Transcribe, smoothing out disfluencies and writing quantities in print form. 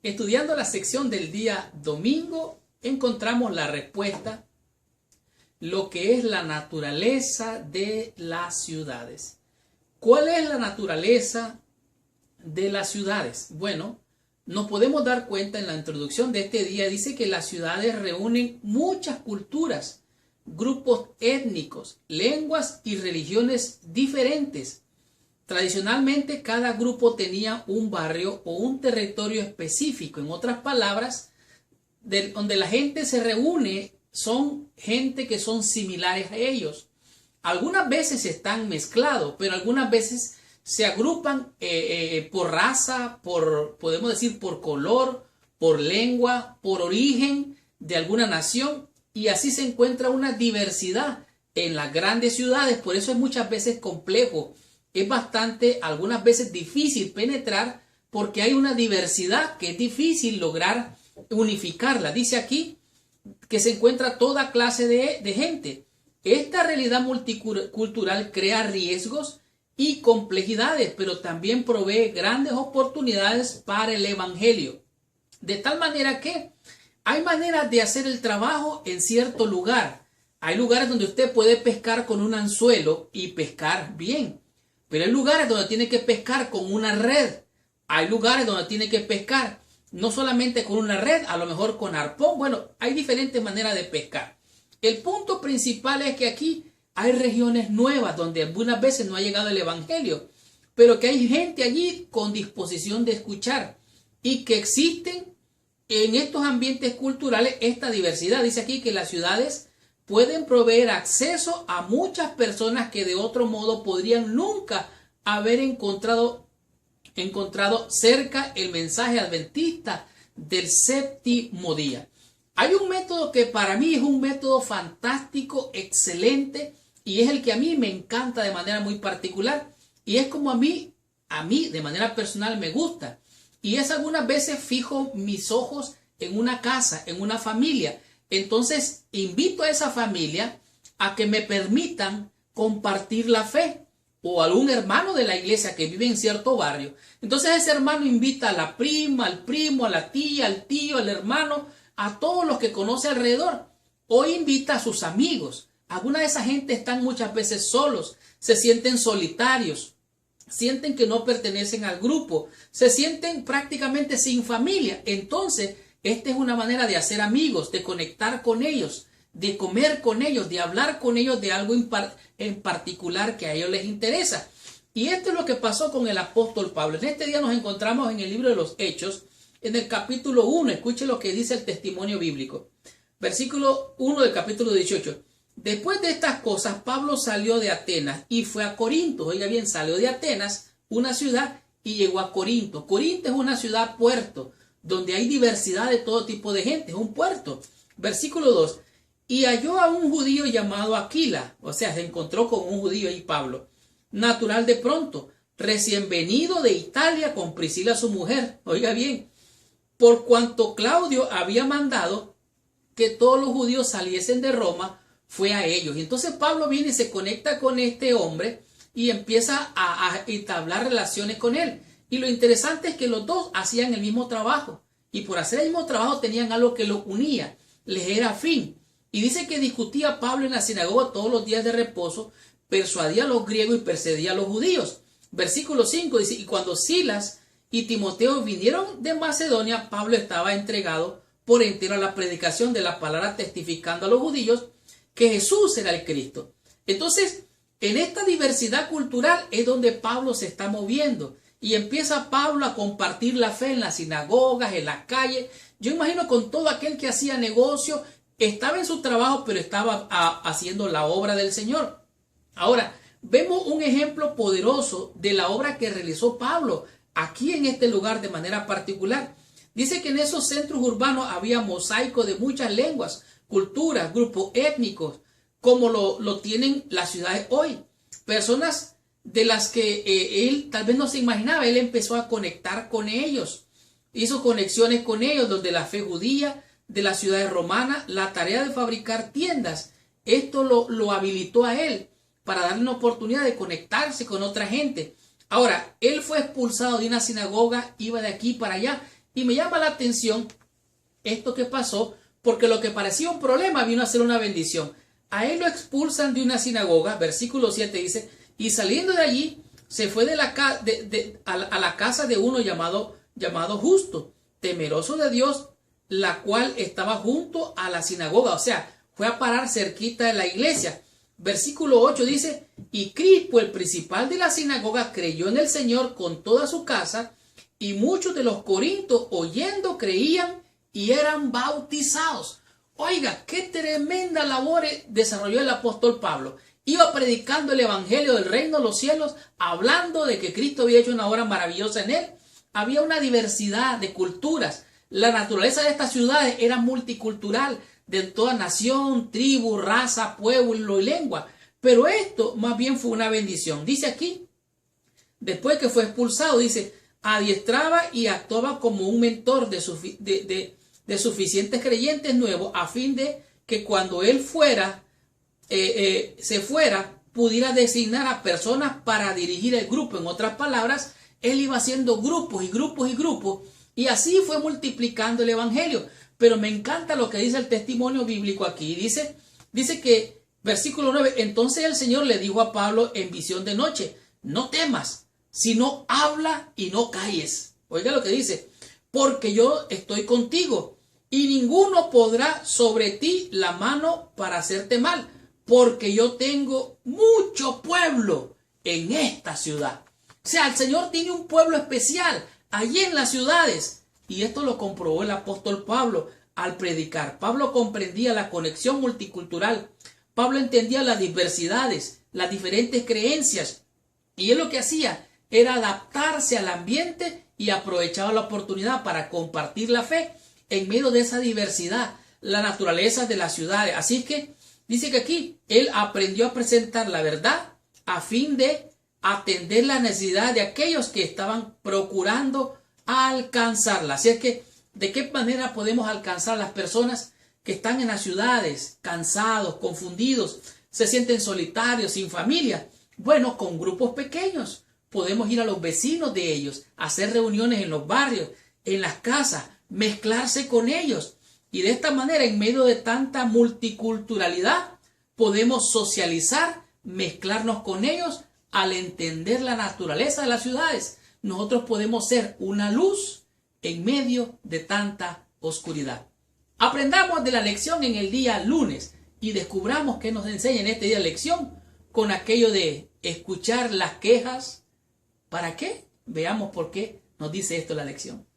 Estudiando la sección del día domingo, encontramos la respuesta, lo que es la naturaleza de las ciudades. ¿Cuál es la naturaleza de las ciudades? Bueno, nos podemos dar cuenta en la introducción de este día, dice que las ciudades reúnen muchas culturas, grupos étnicos, lenguas y religiones diferentes. Tradicionalmente, cada grupo tenía un barrio o un territorio específico. En otras palabras, donde la gente se reúne, son gente que son similares a ellos. Algunas veces están mezclados, pero algunas veces se agrupan por raza, podemos decir por color, por lengua, por origen de alguna nación, y así se encuentra una diversidad en las grandes ciudades. Por eso es muchas veces complejo. Es bastante, algunas veces difícil penetrar porque hay una diversidad que es difícil lograr unificarla. Dice aquí que se encuentra toda clase de gente. Esta realidad multicultural crea riesgos y complejidades, pero también provee grandes oportunidades para el evangelio. De tal manera que hay maneras de hacer el trabajo en cierto lugar. Hay lugares donde usted puede pescar con un anzuelo y pescar bien. Pero hay lugares donde tiene que pescar con una red. Hay lugares donde tiene que pescar no solamente con una red, a lo mejor con arpón. Bueno, hay diferentes maneras de pescar. El punto principal es que aquí hay regiones nuevas donde algunas veces no ha llegado el evangelio, pero que hay gente allí con disposición de escuchar y que existen en estos ambientes culturales esta diversidad. Dice aquí que las ciudades pueden proveer acceso a muchas personas que de otro modo podrían nunca haber encontrado cerca el mensaje adventista del séptimo día. Hay un método que para mí es un método fantástico, excelente, y es el que a mí me encanta de manera muy particular, y es como a mí de manera personal me gusta. Y es algunas veces fijo mis ojos en una casa, en una familia. Entonces invito a esa familia a que me permitan compartir la fe, o algún hermano de la iglesia que vive en cierto barrio. Entonces ese hermano invita a la prima, al primo, a la tía, al tío, al hermano, a todos los que conoce alrededor. O invita a sus amigos. Alguna de esa gente están muchas veces solos, se sienten solitarios, sienten que no pertenecen al grupo, se sienten prácticamente sin familia. Entonces, esta es una manera de hacer amigos, de conectar con ellos, de comer con ellos, de hablar con ellos de algo en particular que a ellos les interesa. Y esto es lo que pasó con el apóstol Pablo. En este día nos encontramos en el libro de los Hechos, en el capítulo 1. Escuche lo que dice el testimonio bíblico. Versículo 1 del capítulo 18. Después de estas cosas, Pablo salió de Atenas y fue a Corinto. Oiga bien, salió de Atenas, una ciudad, y llegó a Corinto. Corinto es una ciudad puerto, donde hay diversidad de todo tipo de gente. Es un puerto. Versículo 2. Y halló a un judío llamado Aquila. O sea, se encontró con un judío ahí, Pablo, natural de Pronto, recién venido de Italia con Priscila su mujer. Oiga bien, por cuanto Claudio había mandado que todos los judíos saliesen de Roma, fue a ellos. Y entonces Pablo viene y se conecta con este hombre y empieza a entablar relaciones con él. Y lo interesante es que los dos hacían el mismo trabajo. Y por hacer el mismo trabajo tenían algo que los unía, les era afín. Y dice que discutía Pablo en la sinagoga todos los días de reposo, persuadía a los griegos y persuadía a los judíos. Versículo 5 dice, y cuando Silas y Timoteo vinieron de Macedonia, Pablo estaba entregado por entero a la predicación de la palabra, testificando a los judíos que Jesús era el Cristo. Entonces, en esta diversidad cultural es donde Pablo se está moviendo. Y empieza Pablo a compartir la fe en las sinagogas, en las calles. Yo imagino con todo aquel que hacía negocio, estaba en su trabajo, pero estaba haciendo la obra del Señor. Ahora, vemos un ejemplo poderoso de la obra que realizó Pablo aquí en este lugar de manera particular. Dice que en esos centros urbanos había mosaico de muchas lenguas, culturas, grupos étnicos, como lo tienen las ciudades hoy. Personas de las que él tal vez no se imaginaba. Él empezó a conectar con ellos, hizo conexiones con ellos, donde la fe judía, de las ciudades romanas, la tarea de fabricar tiendas, esto lo habilitó a él para darle una oportunidad de conectarse con otra gente. Ahora, él fue expulsado de una sinagoga, iba de aquí para allá, Y me llama la atención esto que pasó, porque lo que parecía un problema vino a ser una bendición. A él lo expulsan de una sinagoga, versículo 7 dice, y saliendo de allí, se fue a la casa de uno llamado Justo, temeroso de Dios, la cual estaba junto a la sinagoga. O sea, fue a parar cerquita de la iglesia. Versículo 8 dice, y Crispo, el principal de la sinagoga, creyó en el Señor con toda su casa, y muchos de los corintios, oyendo, creían y eran bautizados. Oiga, qué tremenda labor desarrolló el apóstol Pablo. Iba predicando el evangelio del reino de los cielos, hablando de que Cristo había hecho una obra maravillosa en él. Había una diversidad de culturas. La naturaleza de estas ciudades era multicultural, de toda nación, tribu, raza, pueblo y lengua. Pero esto más bien fue una bendición. Dice aquí, después que fue expulsado, dice, adiestraba y actuaba como un mentor de suficientes creyentes nuevos, a fin de que cuando él se fuera, pudiera designar a personas para dirigir el grupo. En otras palabras, él iba haciendo grupos y grupos y grupos, y así fue multiplicando el evangelio. Pero me encanta lo que dice el testimonio bíblico aquí. Dice que, versículo 9, entonces el Señor le dijo a Pablo en visión de noche, no temas, sino habla y no calles. Oiga lo que dice, porque yo estoy contigo, y ninguno podrá sobre ti la mano para hacerte mal, porque yo tengo mucho pueblo en esta ciudad. O sea, el Señor tiene un pueblo especial allí en las ciudades. Y esto lo comprobó el apóstol Pablo al predicar. Pablo comprendía la conexión multicultural. Pablo entendía las diversidades, las diferentes creencias. Y él lo que hacía era adaptarse al ambiente y aprovechaba la oportunidad para compartir la fe en medio de esa diversidad, la naturaleza de las ciudades. Así que dice que aquí él aprendió a presentar la verdad a fin de atender la necesidad de aquellos que estaban procurando alcanzarla. Así es que, ¿de qué manera podemos alcanzar a las personas que están en las ciudades, cansados, confundidos, se sienten solitarios, sin familia? Bueno, con grupos pequeños. Podemos ir a los vecinos de ellos, hacer reuniones en los barrios, en las casas, mezclarse con ellos. Y de esta manera, en medio de tanta multiculturalidad, podemos socializar, mezclarnos con ellos al entender la naturaleza de las ciudades. Nosotros podemos ser una luz en medio de tanta oscuridad. Aprendamos de la lección en el día lunes y descubramos qué nos enseña en este día de lección con aquello de escuchar las quejas. ¿Para qué? Veamos por qué nos dice esto la lección.